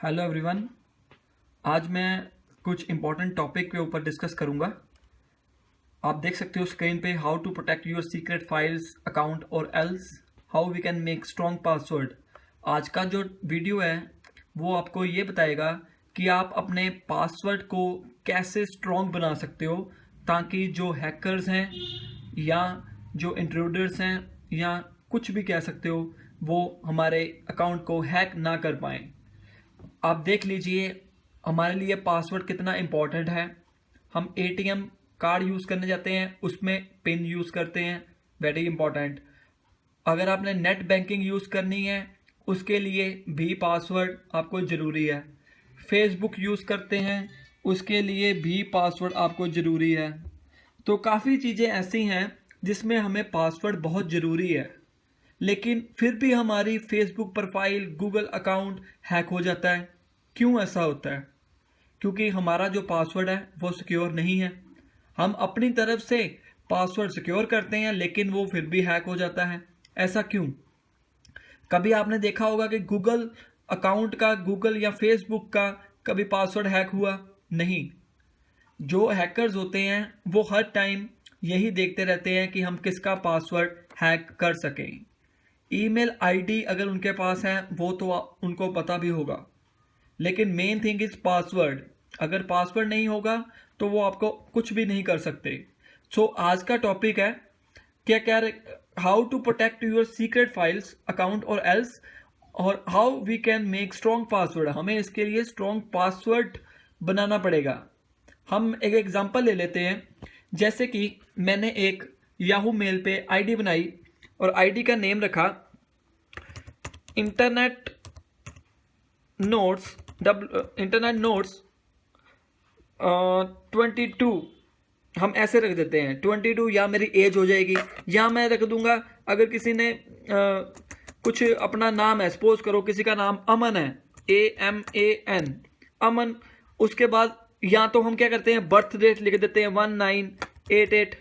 Hello everyone. आज मैं कुछ इम्पोर्टेंट टॉपिक के ऊपर डिस्कस करूंगा। आप देख सकते हो स्क्रीन पे how to protect your secret files account और else how we can make strong password. आज का जो वीडियो है वो आपको ये बताएगा कि आप अपने पासवर्ड को कैसे स्ट्रॉन्ग बना सकते हो ताकि जो हैकर्स हैं या जो इंट्रूडर्स हैं या कुछ भी कह सकते हो वो हमारे अकाउंट को हैक ना कर पाएँ। आप देख लीजिए हमारे लिए पासवर्ड कितना इम्पोर्टेंट है। हम एटीएम कार्ड यूज़ करने जाते हैं, उसमें पिन यूज़ करते हैं, वेरी इंपॉर्टेंट। अगर आपने नेट बैंकिंग यूज़ करनी है उसके लिए भी पासवर्ड आपको ज़रूरी है। फेसबुक यूज़ करते हैं उसके लिए भी पासवर्ड आपको ज़रूरी है। तो काफ़ी चीज़ें ऐसी हैं जिसमें हमें पासवर्ड बहुत ज़रूरी है, लेकिन फिर भी हमारी Facebook profile Google account hack हो जाता है। क्यों ऐसा होता है? क्योंकि हमारा जो पासवर्ड है वो सिक्योर नहीं है। हम अपनी तरफ से पासवर्ड सिक्योर करते हैं लेकिन वो फिर भी हैक हो जाता है। ऐसा क्यों? कभी आपने देखा होगा कि गूगल अकाउंट का, गूगल या फेसबुक का कभी पासवर्ड हैक हुआ? नहीं। जो हैकर्स होते हैं वो हर टाइम यही देखते रहते हैं कि हम किसका पासवर्ड हैक कर सकें। ईमेल आईडी अगर उनके पास है वो तो उनको पता भी होगा, लेकिन मेन थिंग इज पासवर्ड। अगर पासवर्ड नहीं होगा तो वो आपको कुछ भी नहीं कर सकते। सो आज का टॉपिक है क्या क्या how to protect your secret files account और एल्स, और how we can make strong password. हमें इसके लिए स्ट्रॉन्ग पासवर्ड बनाना पड़ेगा। हम एक एग्जांपल ले लेते हैं। जैसे कि मैंने एक याहू मेल पे आईडी बनाई और आईडी का नेम रखा इंटरनेट नोट्स 22। हम ऐसे रख देते हैं 22, या मेरी एज हो जाएगी, या मैं रख दूंगा अगर किसी ने कुछ अपना नाम है, सपोज करो किसी का नाम अमन है, AMAN अमन। उसके बाद या तो हम क्या करते हैं बर्थ डेट लिख देते हैं 1988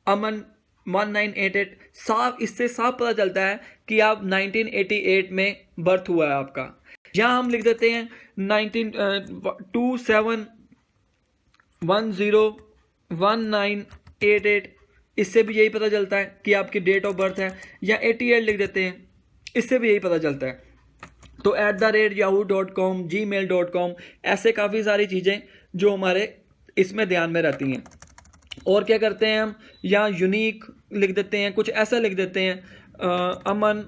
अमन 1988। साफ, इससे साफ पता चलता है कि आप 1988 में बर्थ हुआ है आपका। यहाँ हम लिख देते हैं 27101988। इससे भी यही पता चलता है कि आपकी डेट ऑफ बर्थ है। या 88 लिख देते हैं, इससे भी यही पता चलता है। तो @yahoo.com gmail.com ऐसे काफ़ी सारी चीज़ें जो हमारे इसमें ध्यान में रहती हैं। और क्या करते हैं हम, या यूनिक लिख देते हैं, कुछ ऐसा लिख देते हैं अमन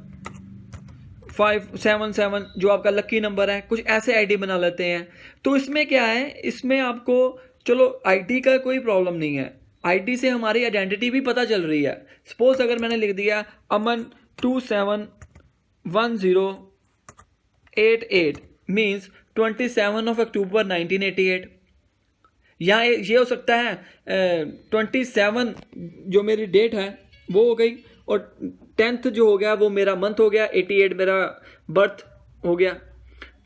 577 जो आपका लकी नंबर है, कुछ ऐसे आईडी बना लेते हैं। तो इसमें क्या है, इसमें आपको चलो आईडी का कोई प्रॉब्लम नहीं है, आईडी से हमारी आइडेंटिटी भी पता चल रही है। सपोज अगर मैंने लिख दिया अमन 271088 मीन्स 27 अक्टूबर 1988। या ये हो सकता है 27 जो मेरी डेट है वो हो गई, और 10th जो हो गया वो मेरा मंथ हो गया, 88 मेरा बर्थ हो गया।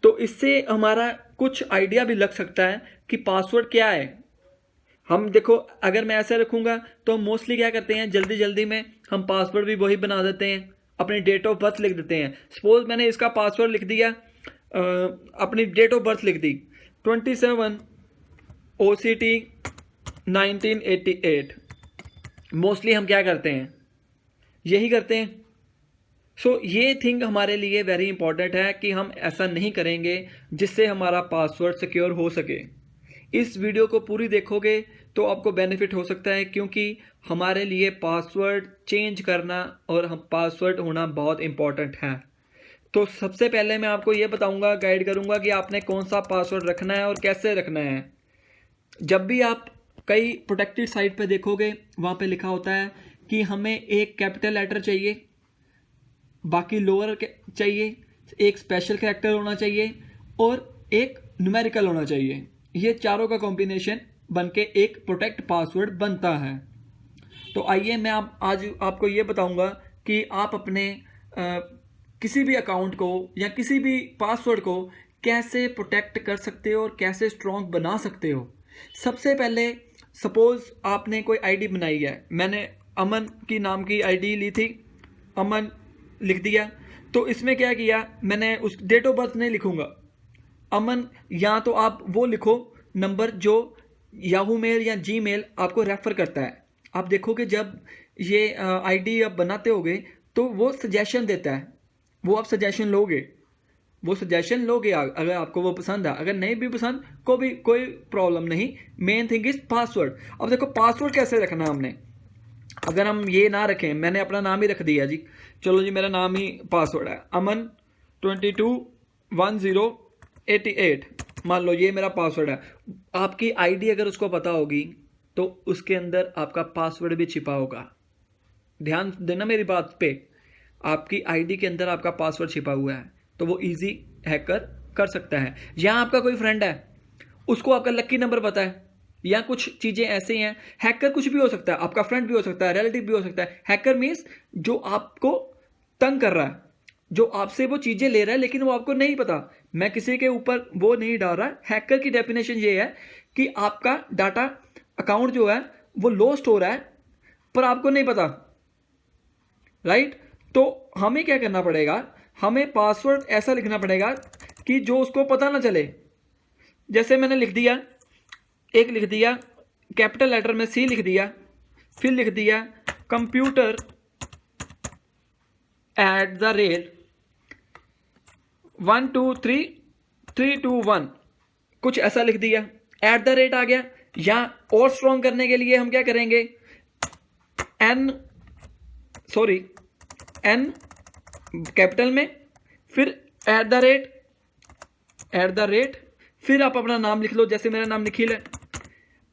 तो इससे हमारा कुछ आइडिया भी लग सकता है कि पासवर्ड क्या है। हम देखो अगर मैं ऐसे रखूंगा तो हम मोस्टली क्या करते हैं, जल्दी जल्दी में हम पासवर्ड भी वही बना देते हैं, अपनी डेट ऑफ बर्थ लिख देते हैं। सपोज मैंने इसका पासवर्ड लिख दिया, अपनी डेट ऑफ बर्थ लिख दी 27 OCT 1988। मोस्टली हम क्या करते हैं, यही करते हैं। सो ये थिंग हमारे लिए वेरी इंपॉर्टेंट है कि हम ऐसा नहीं करेंगे जिससे हमारा पासवर्ड सिक्योर हो सके। इस वीडियो को पूरी देखोगे तो आपको बेनिफिट हो सकता है, क्योंकि हमारे लिए पासवर्ड चेंज करना और हम पासवर्ड होना बहुत इंपॉर्टेंट है। तो सबसे पहले मैं आपको ये बताऊंगा, गाइड करूंगा कि आपने कौन सा पासवर्ड रखना है और कैसे रखना है। जब भी आप कई प्रोटेक्टेड साइट पे देखोगे वहाँ पे लिखा होता है कि हमें एक कैपिटल लेटर चाहिए, बाकी लोअर चाहिए, एक स्पेशल कैरेक्टर होना चाहिए और एक न्यूमेरिकल होना चाहिए। ये चारों का कॉम्बिनेशन बनके एक प्रोटेक्ट पासवर्ड बनता है। तो आइए मैं आज आपको ये बताऊंगा कि आप अपने किसी भी अकाउंट को या किसी भी पासवर्ड को कैसे प्रोटेक्ट कर सकते हो और कैसे स्ट्रॉन्ग बना सकते हो। सबसे पहले सपोज आपने कोई आईडी बनाई है, मैंने अमन की नाम की आईडी ली थी, अमन लिख दिया। तो इसमें क्या किया मैंने, उस डेट ऑफ बर्थ नहीं लिखूंगा, अमन, या तो आप वो लिखो नंबर जो याहू मेल या जी मेल आपको रेफर करता है। आप देखोगे जब ये आईडी आप बनाते होगे तो वो सजेशन देता है, वो आप सजेशन लोगे, अगर आपको वो पसंद है। अगर नहीं भी पसंद कोई प्रॉब्लम नहीं, मेन थिंग इज पासवर्ड। अब देखो पासवर्ड कैसे रखना हमने, अगर हम ये ना रखें, मैंने अपना नाम ही रख दिया जी, चलो जी मेरा नाम ही पासवर्ड है अमन 221088, मान लो ये मेरा पासवर्ड है। आपकी आईडी अगर उसको पता होगी तो उसके अंदर आपका पासवर्ड भी छिपा होगा। ध्यान देना मेरी बात पे, आपकी आईडी के अंदर आपका पासवर्ड छिपा हुआ है, तो वो इजी हैकर कर सकता है। या आपका कोई फ्रेंड है, उसको आपका लकी नंबर पता है, या कुछ चीजें ऐसे हैं। हैकर कुछ भी हो सकता है, आपका फ्रेंड भी हो सकता है, रिलेटिव भी हो सकता है। हैकर मीन्स जो आपको तंग कर रहा है, जो आपसे वो चीजें ले रहा है लेकिन वो आपको नहीं पता। मैं किसी के ऊपर वो नहीं डाल रहा। हैकर की डेफिनेशन ये है कि आपका डाटा अकाउंट जो है वो लॉस्ट हो रहा है पर आपको नहीं पता, राइट। तो हमें क्या करना पड़ेगा, हमें पासवर्ड ऐसा लिखना पड़ेगा कि जो उसको पता ना चले। जैसे मैंने लिख दिया कैपिटल लेटर में सी लिख दिया, फिर लिख दिया कंप्यूटर @ 123 321, कुछ ऐसा लिख दिया, @ आ गया। या और स्ट्रॉन्ग करने के लिए हम क्या करेंगे, एन कैपिटल में, फिर @ फिर आप अपना नाम लिख लो। जैसे मेरा नाम निखिल है।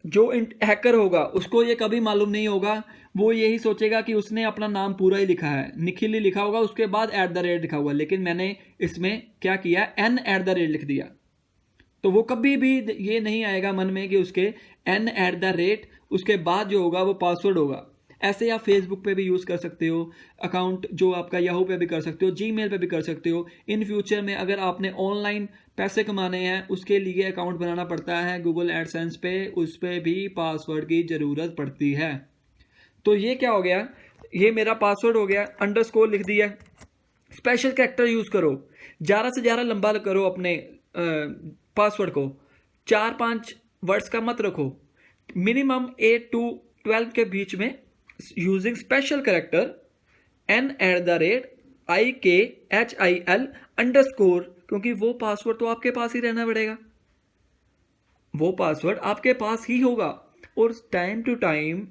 जो हैकर होगा उसको ये कभी मालूम नहीं होगा, वो यही सोचेगा कि उसने अपना नाम पूरा ही लिखा है, निखिल ही लिखा होगा, उसके बाद @ लिखा हुआ, लेकिन मैंने इसमें क्या किया, n @ लिख दिया। तो वो कभी भी ये नहीं आएगा मन में कि उसके n @ उसके बाद जो होगा वो पासवर्ड होगा। ऐसे आप फेसबुक पे भी यूज़ कर सकते हो अकाउंट, जो आपका याहू पे भी कर सकते हो, जीमेल पे भी कर सकते हो। इन फ्यूचर में अगर आपने ऑनलाइन पैसे कमाने हैं उसके लिए अकाउंट बनाना पड़ता है गूगल एडसेंस पे, उस पर भी पासवर्ड की ज़रूरत पड़ती है। तो ये क्या हो गया, ये मेरा पासवर्ड हो गया, अंडरस्कोर लिख दिया। स्पेशल कैरेक्टर यूज़ करो, ज़्यादा से ज़्यादा लंबा करो अपने पासवर्ड को, 4-5 वर्ड्स का मत रखो, मिनिमम 8 to 12 के बीच में। Using special character n @IKHIL_, क्योंकि वो पासवर्ड तो आपके पास ही रहना पड़ेगा, वो पासवर्ड आपके पास ही होगा। और टाइम टू टाइम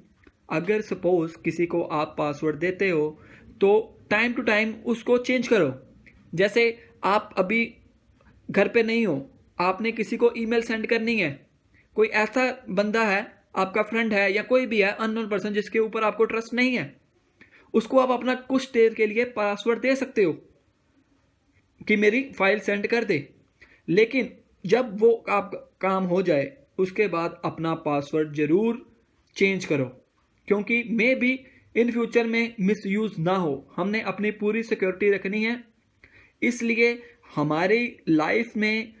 अगर सपोज किसी को आप पासवर्ड देते हो तो टाइम टू टाइम उसको चेंज करो। जैसे आप अभी घर पे नहीं हो, आपने किसी को ईमेल सेंड करनी है, कोई ऐसा बंदा है, आपका फ्रेंड है या कोई भी है अननोन पर्सन जिसके ऊपर आपको ट्रस्ट नहीं है, उसको आप अपना कुछ देर के लिए पासवर्ड दे सकते हो कि मेरी फाइल सेंड कर दे। लेकिन जब वो आप काम हो जाए उसके बाद अपना पासवर्ड जरूर चेंज करो, क्योंकि मे बी इन फ्यूचर में मिसयूज ना हो। हमने अपनी पूरी सिक्योरिटी रखनी है, इसलिए हमारी लाइफ में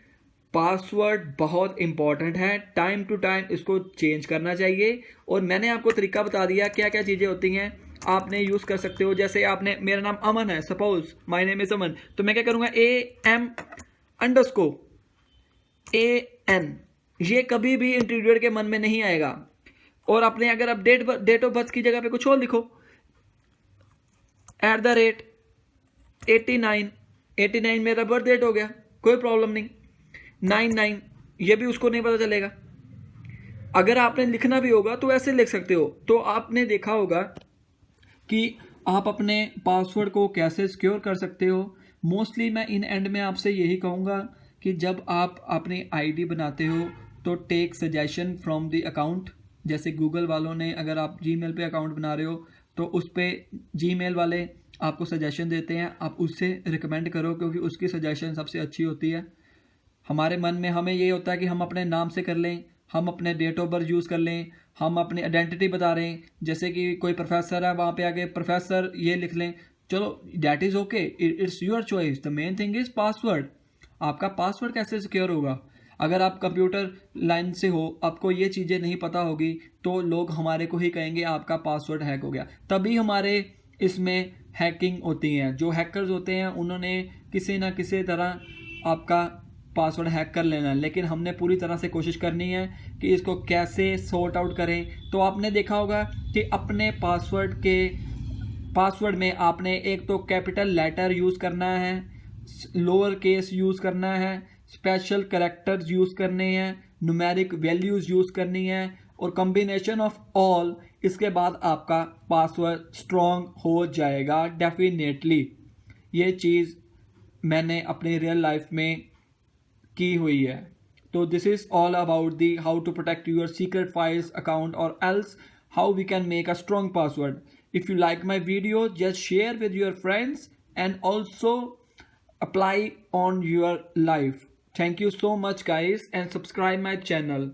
पासवर्ड बहुत इंपॉर्टेंट है। टाइम टू टाइम इसको चेंज करना चाहिए। और मैंने आपको तरीका बता दिया क्या क्या चीज़ें होती हैं, आपने यूज़ कर सकते हो। जैसे आपने, मेरा नाम अमन है, सपोज माय नेम इज अमन, तो मैं क्या करूँगा AM_AN, ये कभी भी इंटीरियर के मन में नहीं आएगा। और अपने अगर आप डेट ऑफ बर्थ की जगह पे कुछ और लिखो, @89 मेरा बर्थ डेट हो गया, कोई प्रॉब्लम नहीं। 99 ये भी उसको नहीं पता चलेगा। अगर आपने लिखना भी होगा तो ऐसे लिख सकते हो। तो आपने देखा होगा कि आप अपने पासवर्ड को कैसे सिक्योर कर सकते हो। मोस्टली मैं इन एंड में आपसे यही कहूँगा कि जब आप अपनी आईडी बनाते हो तो take suggestion from the account. जैसे गूगल वालों ने, अगर आप जीमेल पे अकाउंट बना रहे हो तो उस पर जीमेल वाले आपको सजेशन देते हैं, आप उससे रिकमेंड करो, क्योंकि उसकी सजेशन सबसे अच्छी होती है। हमारे मन में हमें ये होता है कि हम अपने नाम से कर लें, हम अपने डेट ऑफ बर्थ यूज़ कर लें, हम अपनी आइडेंटिटी बता रहे हैं। जैसे कि कोई प्रोफेसर है, वहाँ पे आके प्रोफेसर ये लिख लें, चलो that is okay, it's your choice. The main thing is password. आपका पासवर्ड कैसे सिक्योर होगा? अगर आप कंप्यूटर लाइन से हो, आपको ये चीज़ें नहीं पता होगी, तो लोग हमारे को ही कहेंगे आपका पासवर्ड हैक हो गया। तभी हमारे इसमें हैकिंग होती हैं। जो हैकर्स होते हैं उन्होंने किसी ना किसी तरह आपका पासवर्ड हैक कर लेना है, लेकिन हमने पूरी तरह से कोशिश करनी है कि इसको कैसे सॉर्ट आउट करें। तो आपने देखा होगा कि अपने पासवर्ड में आपने एक तो कैपिटल लेटर यूज़ करना है, लोअर केस यूज़ करना है, स्पेशल कैरेक्टर्स यूज़ करने हैं, न्यूमेरिक वैल्यूज़ यूज़ करनी है और कॉम्बिनेशन ऑफ ऑल। इसके बाद आपका पासवर्ड स्ट्रॉन्ग हो जाएगा डेफिनेटली। ये चीज़ मैंने अपनी रियल लाइफ में की हुई है। तो this is all about the how to protect your secret files account और else how we can make a strong password. If you like my video, just share with your friends and also apply on your life. Thank you so much guys, and subscribe my channel.